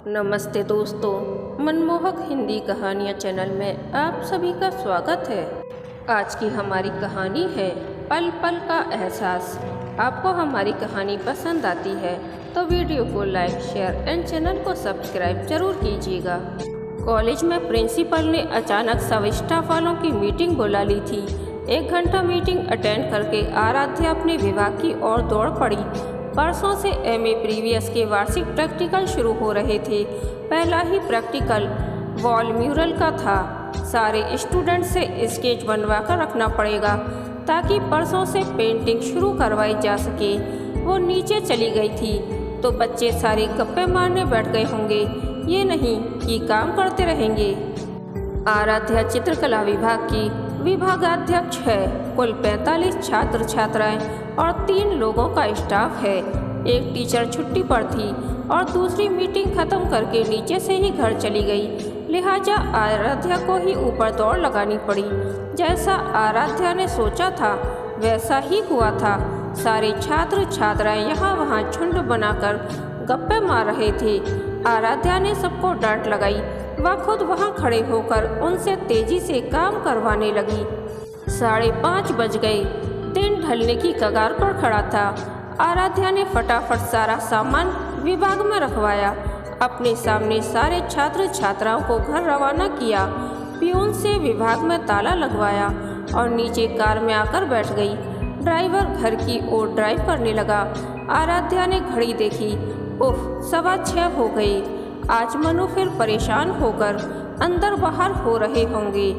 नमस्ते दोस्तों, मनमोहक हिंदी कहानियाँ चैनल में आप सभी का स्वागत है। आज की हमारी कहानी है पल पल का एहसास। आपको हमारी कहानी पसंद आती है तो वीडियो को लाइक, शेयर एंड चैनल को सब्सक्राइब जरूर कीजिएगा। कॉलेज में प्रिंसिपल ने अचानक सब स्टाफ वालों की मीटिंग बुला ली थी। 1 घंटा मीटिंग अटेंड करके आराध्या अपने विभाग की ओर दौड़ पड़ी। परसों से एमए प्रीवियस के वार्षिक प्रैक्टिकल शुरू हो रहे थे। पहला ही प्रैक्टिकल वॉल म्यूरल का था। सारे स्टूडेंट से स्केच बनवा कर रखना पड़ेगा ताकि परसों से पेंटिंग शुरू करवाई जा सके। वो नीचे चली गई थी तो बच्चे सारे गप्पे मारने बैठ गए होंगे, ये नहीं कि काम करते रहेंगे। आराध्या चित्रकला विभाग की विभागाध्यक्ष है। कुल 45 छात्र छात्राएं और 3 लोगों का स्टाफ है। एक टीचर छुट्टी पर थी और दूसरी मीटिंग खत्म करके नीचे से ही घर चली गई। लिहाजा आराध्या को ही ऊपर दौड़ लगानी पड़ी। जैसा आराध्या ने सोचा था वैसा ही हुआ था। सारे छात्र छात्राएं यहाँ वहाँ झुंड बनाकर गप्पे मार रहे थे। आराध्या ने सबको डांट लगाई। वह खुद वहाँ खड़े होकर उनसे तेजी से काम करवाने लगी। 5:30 बज गए। दिन ढलने की कगार पर खड़ा था। आराध्या ने फटाफट सारा सामान विभाग में रखवाया। अपने सामने सारे छात्र छात्राओं को घर रवाना किया। पियून से विभाग में ताला लगवाया और नीचे कार में आकर बैठ गई। ड्राइवर घर की ओर ड्राइव करने लगा। आराध्या ने घड़ी देखी। उफ, 6:15 हो गए। आज मनु फिर परेशान होकर अंदर बाहर हो रहे होंगे।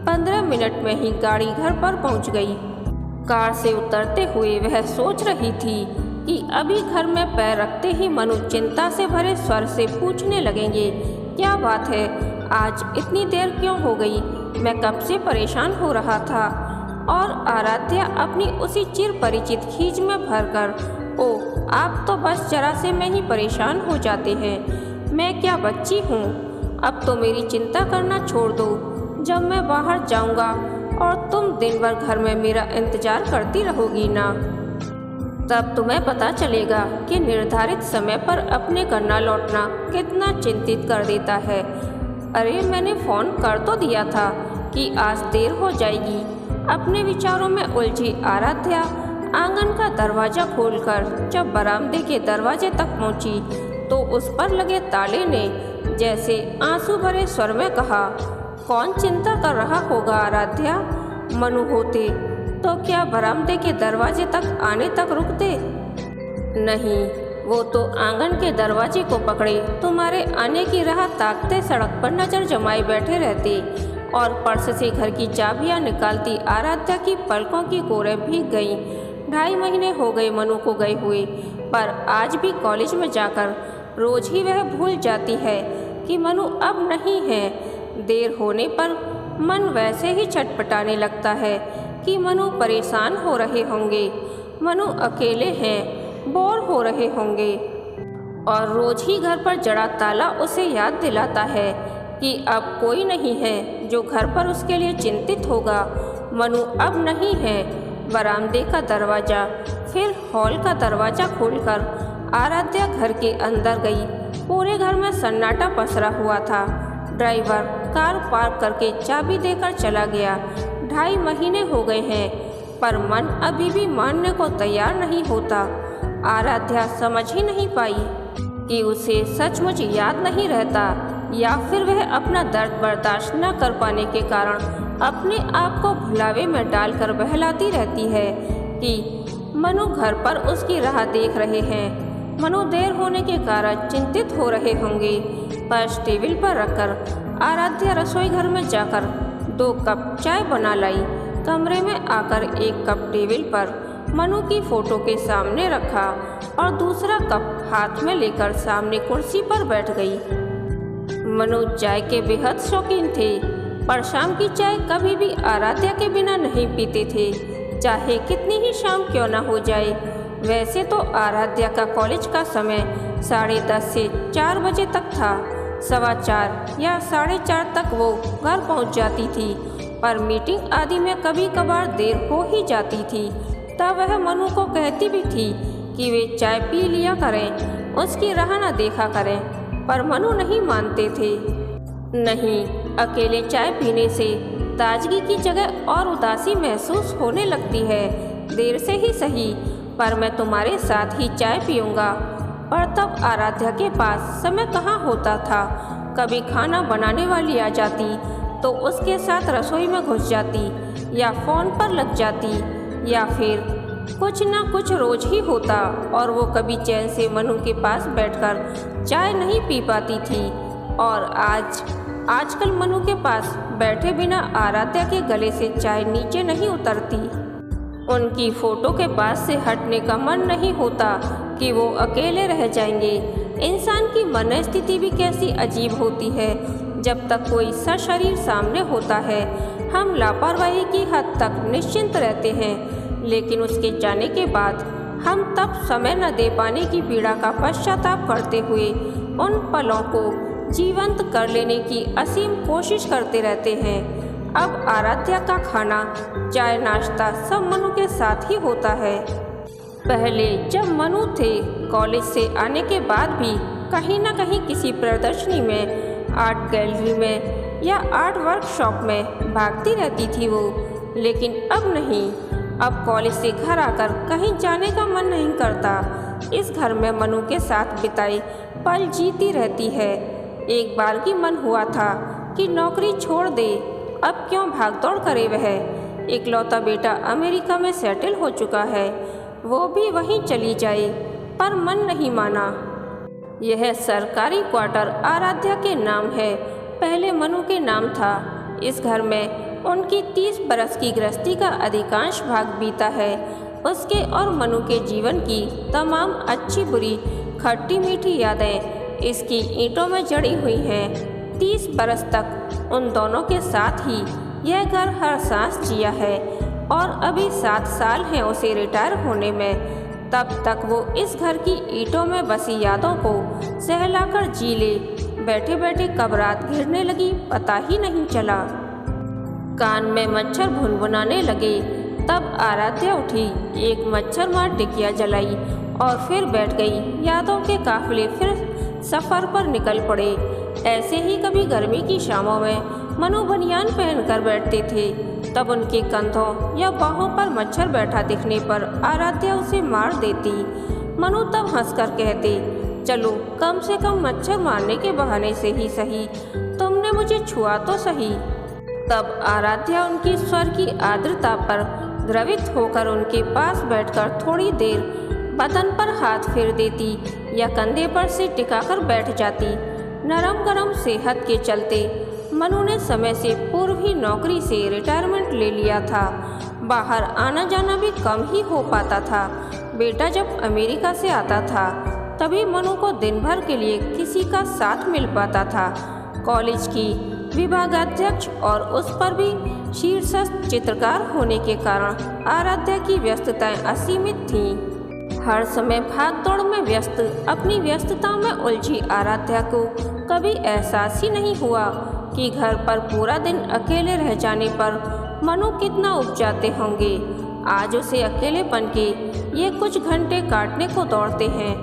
15 मिनट में ही गाड़ी घर पर पहुंच गई। कार से उतरते हुए वह सोच रही थी कि अभी घर में पैर रखते ही मनु चिंता से भरे स्वर से पूछने लगेंगे, क्या बात है, आज इतनी देर क्यों हो गई? मैं कब से परेशान हो रहा था। और आराध्या अपनी उसी चिर परिचित खींच में भरकर, ओ आप तो बस जरा से में ही परेशान हो जाते हैं। मैं क्या बच्ची हूँ? अब तो मेरी चिंता करना छोड़ दो। जब मैं बाहर जाऊँगा और तुम दिन भर घर में मेरा इंतजार करती रहोगी ना, तब तुम्हें पता चलेगा कि निर्धारित समय पर अपने घर न लौटना कितना चिंतित कर देता है। अरे मैंने फ़ोन कर तो दिया था कि आज देर हो जाएगी। अपने विचारों में उलझी आराध्या आंगन का दरवाज़ा खोलकर जब बरामदे के दरवाजे तक पहुंची तो उस पर लगे ताले ने जैसे आंसू भरे स्वर में कहा, कौन चिंता कर रहा होगा आराध्या? मनु होते तो क्या बरामदे के दरवाजे तक आने तक रुकते? नहीं, वो तो आंगन के दरवाजे को पकड़े तुम्हारे आने की राह ताकते सड़क पर नजर जमाए बैठे रहते। और पर्स से घर की चाबियां निकालती आराध्या की पलकों की कोरें भीग गईं। 2.5 महीने हो गए मनु को गए हुए, पर आज भी कॉलेज में जाकर रोज ही वह भूल जाती है कि मनु अब नहीं है। देर होने पर मन वैसे ही छटपटाने लगता है कि मनु परेशान हो रहे होंगे, मनु अकेले हैं, बोर हो रहे होंगे। और रोज ही घर पर जड़ा ताला उसे याद दिलाता है कि अब कोई नहीं है जो घर पर उसके लिए चिंतित होगा। मनु अब नहीं है। बरामदे का दरवाज़ा, फिर हॉल का दरवाज़ा खोलकर आराध्या घर के अंदर गई। पूरे घर में सन्नाटा पसरा हुआ था। ड्राइवर कार पार्क करके चाबी देकर चला गया। 2.5 महीने हो गए हैं, पर मन अभी भी मानने को तैयार नहीं होता। आराध्या समझ ही नहीं पाई कि उसे सचमुच याद नहीं रहता या फिर वह अपना दर्द बर्दाश्त न कर पाने के कारण अपने आप को भुलावे में डालकर बहलाती रहती है कि मनु घर पर उसकी राह देख रहे हैं। मनु देर होने के कारण चिंतित हो रहे होंगे। पर्स टेबल पर रखकर आराध्या रसोई घर में जाकर 2 कप चाय बना लाई। कमरे में आकर 1 कप टेबल पर मनु की फोटो के सामने रखा और दूसरा कप हाथ में लेकर सामने कुर्सी पर बैठ गई। मनु चाय के बेहद शौकीन थे, पर शाम की चाय कभी भी आराध्या के बिना नहीं पीते थे, चाहे कितनी ही शाम क्यों न हो जाए। वैसे तो आराध्या का कॉलेज का समय 10:30 से 4 बजे तक था। 4:15 या 4:30 तक वो घर पहुंच जाती थी, पर मीटिंग आदि में कभी कभार देर हो ही जाती थी। तब वह मनु को कहती भी थी कि वे चाय पी लिया करें, उसकी राह न देखा करें। पर मनु नहीं मानते थे। नहीं, अकेले चाय पीने से ताजगी की जगह और उदासी महसूस होने लगती है। देर से ही सही, पर मैं तुम्हारे साथ ही चाय पीऊँगा। पर तब आराध्या के पास समय कहाँ होता था। कभी खाना बनाने वाली आ जाती तो उसके साथ रसोई में घुस जाती, या फ़ोन पर लग जाती, या फिर कुछ ना कुछ रोज ही होता और वो कभी चैन से मनु के पास बैठकर चाय नहीं पी पाती थी। और आजकल मनु के पास बैठे बिना आराध्या के गले से चाय नीचे नहीं उतरती। उनकी फ़ोटो के पास से हटने का मन नहीं होता कि वो अकेले रह जाएंगे। इंसान की मन स्थिति भी कैसी अजीब होती है। जब तक कोई सशरीर सामने होता है हम लापरवाही की हद तक निश्चिंत रहते हैं, लेकिन उसके जाने के बाद हम तब समय न दे पाने की पीड़ा का पश्चाताप करते हुए उन पलों को जीवंत कर लेने की असीम कोशिश करते रहते हैं। अब आराध्या का खाना, चाय, नाश्ता सब मनु के साथ ही होता है। पहले जब मनु थे, कॉलेज से आने के बाद भी कहीं न कहीं किसी प्रदर्शनी में, आर्ट गैलरी में या आर्ट वर्कशॉप में भागती रहती थी वो। लेकिन अब नहीं, अब कॉलेज से घर आकर कहीं जाने का मन नहीं करता। इस घर में मनु के साथ बिताए पल जीती रहती है। एक बार की मन हुआ था कि नौकरी छोड़ दे, अब क्यों भागदौड़ करे वह। इकलौता बेटा अमेरिका में सेटल हो चुका है, वो भी वहीं चली जाए, पर मन नहीं माना। यह सरकारी क्वार्टर आराध्या के नाम है, पहले मनु के नाम था। इस घर में उनकी 30 बरस की गृहस्थी का अधिकांश भाग बीता है। उसके और मनु के जीवन की तमाम अच्छी बुरी, खट्टी मीठी यादें इसकी ईंटों में जड़ी हुई हैं। 30 बरस तक उन दोनों के साथ ही यह घर हर सांस जिया है और अभी 7 साल हैं उसे रिटायर होने में। तब तक वो इस घर की ईंटों में बसी यादों को सहलाकर जी ले। बैठे बैठे कब रात घिरने लगी पता ही नहीं चला। कान में मच्छर भुनभुनाने लगे। तब आराध्या उठी, एक मच्छर मार टिकिया जलाई और फिर बैठ गई। यादों के काफिले फिर सफ़र पर निकल पड़े। ऐसे ही कभी गर्मी की शामों में मनु बनियान पहनकर बैठते थे, तब उनके कंधों या बाहों पर मच्छर बैठा दिखने पर आराध्या उसे मार देती। मनु तब हंसकर कहते, चलो कम से कम मच्छर मारने के बहाने से ही सही तुमने मुझे छुआ तो सही। तब आराध्या उनकी स्वर की आर्द्रता पर द्रवित होकर उनके पास बैठकर थोड़ी देर बदन पर हाथ फेर देती या कंधे पर से टिकाकर बैठ जाती। नरम गरम सेहत के चलते मनु ने समय से पूर्व ही नौकरी से रिटायरमेंट ले लिया था। बाहर आना जाना भी कम ही हो पाता था। बेटा जब अमेरिका से आता था तभी मनु को दिन भर के लिए किसी का साथ मिल पाता था। कॉलेज की विभागाध्यक्ष और उस पर भी शीर्षस्थ चित्रकार होने के कारण आराध्या की व्यस्तताएं असीमित थीं। हर समय भागदौड़ में व्यस्त अपनी व्यस्तता में उलझी आराध्या को कभी एहसास ही नहीं हुआ कि घर पर पूरा दिन अकेले रह जाने पर मनु कितना उब जाते होंगे। आज उसे अकेलेपन के ये कुछ घंटे काटने को दौड़ते हैं।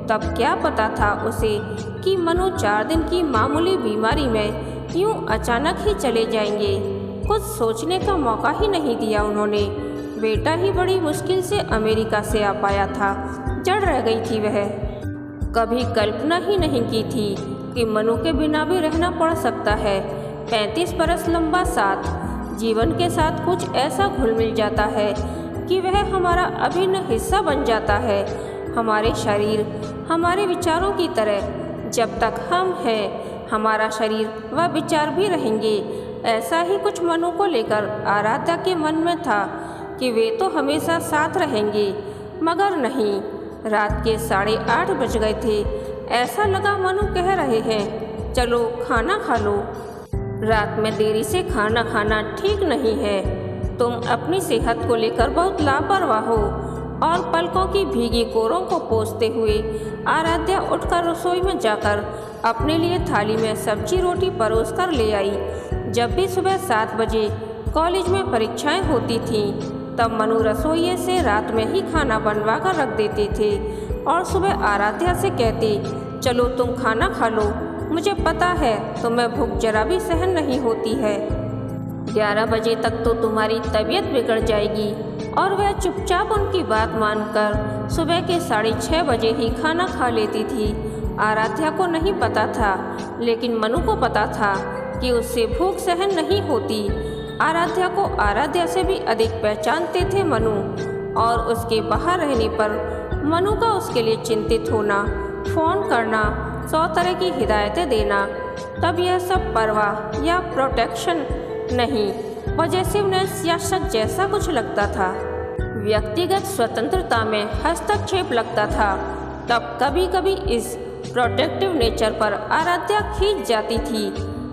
तब क्या पता था उसे कि मनु 4 दिन की मामूली बीमारी में यूं अचानक ही चले जाएंगे। कुछ सोचने का मौका ही नहीं दिया उन्होंने। बेटा ही बड़ी मुश्किल से अमेरिका से आ पाया था, जड़ रह गई थी वह। कभी कल्पना ही नहीं की थी कि मनु के बिना भी रहना पड़ सकता है। 35 बरस लंबा साथ, जीवन के साथ कुछ ऐसा घुल मिल जाता है कि वह हमारा अभिन्न हिस्सा बन जाता है। हमारे शरीर हमारे विचारों की तरह जब तक हम हैं, हमारा शरीर व विचार भी रहेंगे। ऐसा ही कुछ मनु को लेकर आराध्या के मन में था कि वे तो हमेशा साथ रहेंगे, मगर नहीं। रात के 8:30 बज गए थे। ऐसा लगा मनु कह रहे हैं, चलो खाना खा लो। रात में देरी से खाना खाना ठीक नहीं है। तुम अपनी सेहत को लेकर बहुत लापरवाह हो। और पलकों की भीगी कोरों को पोंछते हुए आराध्या उठकर रसोई में जाकर अपने लिए थाली में सब्जी रोटी परोस कर ले आई। जब भी सुबह 7 बजे कॉलेज में परीक्षाएं होती थीं, तब मनु रसोइये से रात में ही खाना बनवा कर रख देते थे और सुबह आराध्या से कहते, चलो तुम खाना खा लो, मुझे पता है तुम्हें भूख जरा भी सहन नहीं होती है। 11 बजे तक तो तुम्हारी तबीयत बिगड़ जाएगी। और वह चुपचाप उनकी बात मानकर सुबह के 6:30 बजे ही खाना खा लेती थी। आराध्या को नहीं पता था, लेकिन मनु को पता था कि उससे भूख सहन नहीं होती। आराध्या को आराध्या से भी अधिक पहचानते थे मनु, और उसके बाहर रहने पर मनु का उसके लिए चिंतित होना, फ़ोन करना, 100 तरह की हिदायतें देना, तब यह सब परवाह या प्रोटेक्शन नहीं, पॉजिटिवनेस या शक जैसा कुछ लगता था। व्यक्तिगत स्वतंत्रता में हस्तक्षेप लगता था। तब कभी कभी इस प्रोटेक्टिव नेचर पर आराध्या खींच जाती थी,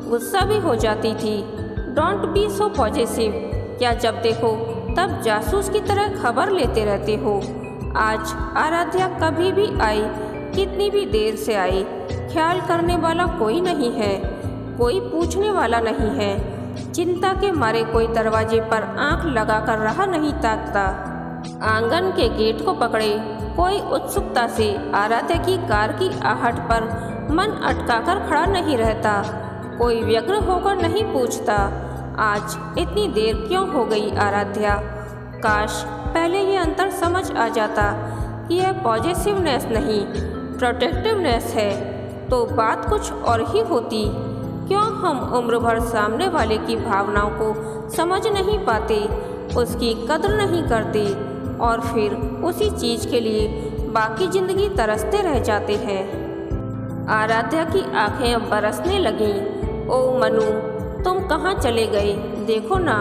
गुस्सा भी हो जाती थी। डोंट बी सो पॉजिटिव, क्या जब देखो तब जासूस की तरह खबर लेते रहते हो। आज आराध्या कभी भी आई, कितनी भी देर से आई, ख्याल करने वाला कोई नहीं है, कोई पूछने वाला नहीं है। चिंता के मारे कोई दरवाजे पर आंख लगाकर रहा नहीं ताकता। आंगन के गेट को पकड़े कोई उत्सुकता से आराध्या की कार की आहट पर मन अटकाकर खड़ा नहीं रहता। कोई व्यग्र होकर नहीं पूछता, आज इतनी देर क्यों हो गई आराध्या। काश पहले ये अंतर समझ आ जाता कि यह पॉजिटिवनेस नहीं, प्रोटेक्टिवनेस है, तो बात कुछ और ही होती। क्यों हम उम्र भर सामने वाले की भावनाओं को समझ नहीं पाते, उसकी कदर नहीं करते, और फिर उसी चीज़ के लिए बाकी ज़िंदगी तरसते रह जाते हैं। आराध्या की आंखें अब बरसने लगीं। ओ मनु, तुम कहाँ चले गए? देखो ना,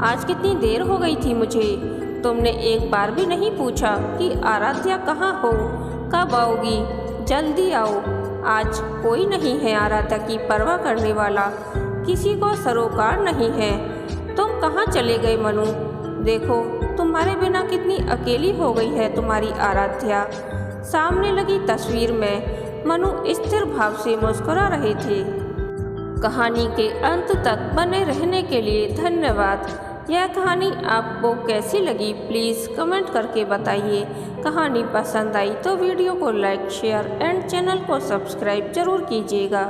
आज कितनी देर हो गई थी मुझे। तुमने एक बार भी नहीं पूछा कि आराध्या कहाँ हो, कब आओगी, जल्दी आओ। आज कोई नहीं है आराध्या की परवाह करने वाला, किसी को सरोकार नहीं है। तुम कहाँ चले गए मनु? देखो तुम्हारे बिना कितनी अकेली हो गई है तुम्हारी आराध्या। सामने लगी तस्वीर में मनु स्थिर भाव से मुस्कुरा रहे थे। कहानी के अंत तक बने रहने के लिए धन्यवाद। यह कहानी आपको कैसी लगी प्लीज़ कमेंट करके बताइए। कहानी पसंद आई तो वीडियो को लाइक, शेयर एंड चैनल को सब्सक्राइब जरूर कीजिएगा।